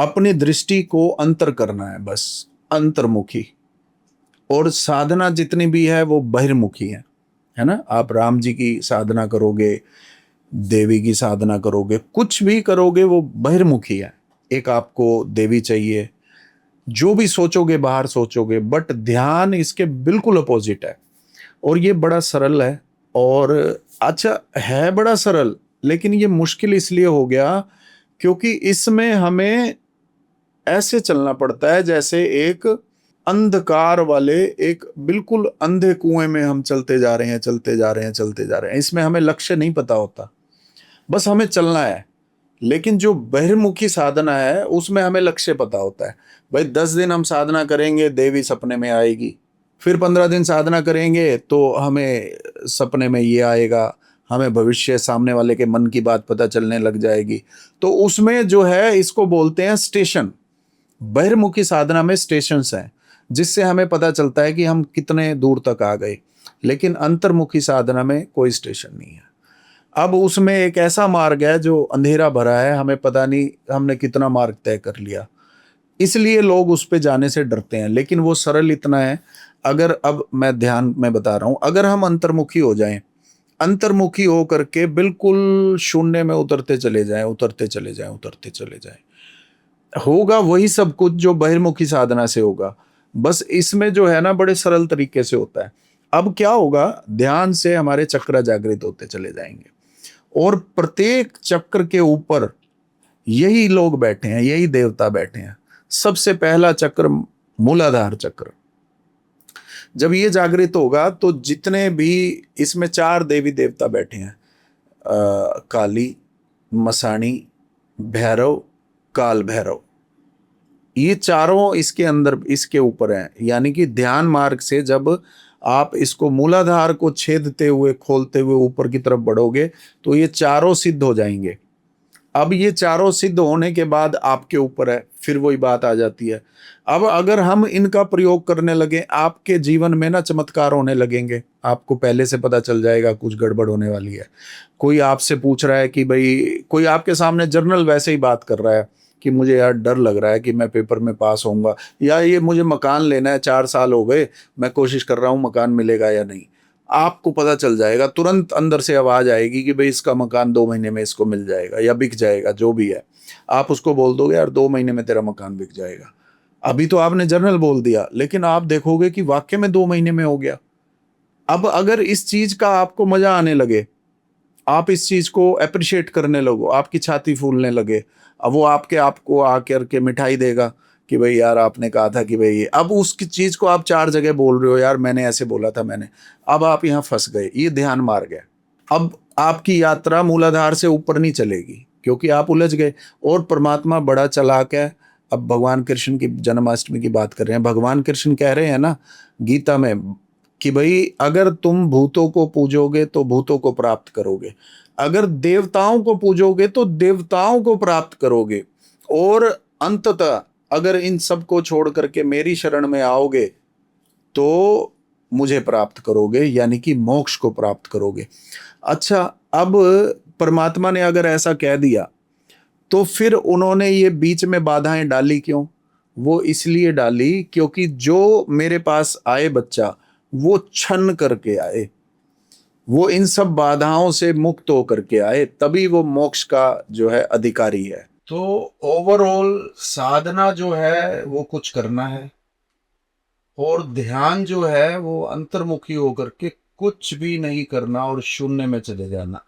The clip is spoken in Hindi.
अपनी दृष्टि को अंतर करना है, बस अंतर्मुखी। और साधना जितनी भी है वो बहिर्मुखी है ना। आप राम जी की साधना करोगे, देवी की साधना करोगे, कुछ भी करोगे वो बहिर्मुखी है। एक आपको देवी चाहिए, जो भी सोचोगे बाहर सोचोगे, बट ध्यान इसके बिल्कुल अपोजिट है। और ये बड़ा सरल है। और अच्छा, है बड़ा सरल, लेकिन ये मुश्किल इसलिए हो गया क्योंकि इसमें हमें ऐसे चलना पड़ता है जैसे एक अंधकार वाले, एक बिल्कुल अंधे कुएं में हम चलते जा रहे हैं, चलते जा रहे हैं, चलते जा रहे हैं। इसमें हमें लक्ष्य नहीं पता होता, बस हमें चलना है। लेकिन जो बहिर्मुखी साधना है उसमें हमें लक्ष्य पता होता है। भाई 10 दिन हम साधना करेंगे, देवी सपने में आएगी। फिर 15 दिन साधना करेंगे तो हमें सपने में ये आएगा, हमें भविष्य, सामने वाले के मन की बात पता चलने लग जाएगी। तो उसमें जो है, इसको बोलते हैं स्टेशन। बहिर्मुखी साधना में स्टेशंस हैं, जिससे हमें पता चलता है कि हम कितने दूर तक आ गए। लेकिन अंतर्मुखी साधना में कोई स्टेशन नहीं है। अब उसमें एक ऐसा मार्ग है जो अंधेरा भरा है, हमें पता नहीं हमने कितना मार्ग तय कर लिया, इसलिए लोग उस पे जाने से डरते हैं। लेकिन वो सरल इतना है। अगर, अब मैं ध्यान में बता रहा हूं, अगर हम अंतर्मुखी हो जाएं, अंतर्मुखी हो करके बिल्कुल शून्य में उतरते चले जाएं, उतरते चले जाएं, उतरते चले जाएं, होगा वही सब कुछ जो बहिर्मुखी साधना से होगा। बस इसमें जो है ना, बड़े सरल तरीके से होता है। अब क्या होगा, ध्यान से हमारे चक्र जागृत होते चले जाएंगे, और प्रत्येक चक्र के ऊपर यही लोग बैठे हैं, यही देवता बैठे हैं। सबसे पहला चक्र मूलाधार चक्र, जब ये जागृत होगा तो जितने भी, इसमें 4 देवी देवता बैठे हैं, काली, मसाणी, भैरव, काल भैरव। ये चारों इसके अंदर, इसके ऊपर हैं। यानी कि ध्यान मार्ग से जब आप इसको मूलाधार को छेदते हुए, खोलते हुए ऊपर की तरफ बढ़ोगे तो ये चारों सिद्ध हो जाएंगे। अब ये चारों सिद्ध होने के बाद आपके ऊपर है, फिर वही बात आ जाती है। अब अगर हम इनका प्रयोग करने लगे, आपके जीवन में ना चमत्कार होने लगेंगे। आपको पहले से पता चल जाएगा कुछ गड़बड़ होने वाली है। कोई आपसे पूछ रहा है कि भाई, कोई आपके सामने जर्नल वैसे ही बात कर रहा है कि मुझे यार डर लग रहा है कि मैं पेपर में पास होऊंगा, या ये मुझे मकान लेना है, 4 साल हो गए, मैं कोशिश कर रहा हूँ मकान मिलेगा या नहीं। आपको पता चल जाएगा, तुरंत अंदर से आवाज आएगी कि भाई इसका मकान 2 महीने में इसको मिल जाएगा या बिक जाएगा, जो भी है। आप उसको बोल दोगे यार 2 महीने में तेरा मकान बिक जाएगा। अभी तो आपने जर्नल बोल दिया, लेकिन आप देखोगे कि वाकई में 2 महीने में हो गया। अब अगर इस चीज का आपको मजा आने लगे, आप इस चीज को अप्रिशिएट करने लगो, आपकी छाती फूलने लगे, अब वो आपको आकर के मिठाई देगा कि भाई यार आपने कहा था कि भाई ये, अब उसकी चीज को आप 4 जगह बोल रहे हो, यार मैंने ऐसे बोला था, मैंने। अब आप यहाँ फंस गए, ये ध्यान मार्ग है। अब आपकी यात्रा मूलाधार से ऊपर नहीं चलेगी क्योंकि आप उलझ गए। और परमात्मा बड़ा चालाक है। अब भगवान कृष्ण की जन्माष्टमी की बात कर रहे हैं, भगवान कृष्ण कह रहे हैं ना गीता में कि भाई अगर तुम भूतों को पूजोगे तो भूतों को प्राप्त करोगे, अगर देवताओं को पूजोगे तो देवताओं को प्राप्त करोगे, और अंततः अगर इन सब को छोड़ करके मेरी शरण में आओगे तो मुझे प्राप्त करोगे, यानी कि मोक्ष को प्राप्त करोगे। अच्छा, अब परमात्मा ने अगर ऐसा कह दिया तो फिर उन्होंने ये बीच में बाधाएं डाली क्यों? वो इसलिए डाली क्योंकि जो मेरे पास आए बच्चा, वो छन करके आए, वो इन सब बाधाओं से मुक्त होकर के आए, तभी वो मोक्ष का जो है अधिकारी है। तो ओवरऑल साधना जो है वो कुछ करना है, और ध्यान जो है वो अंतर्मुखी होकर के कुछ भी नहीं करना और शून्य में चले जाना।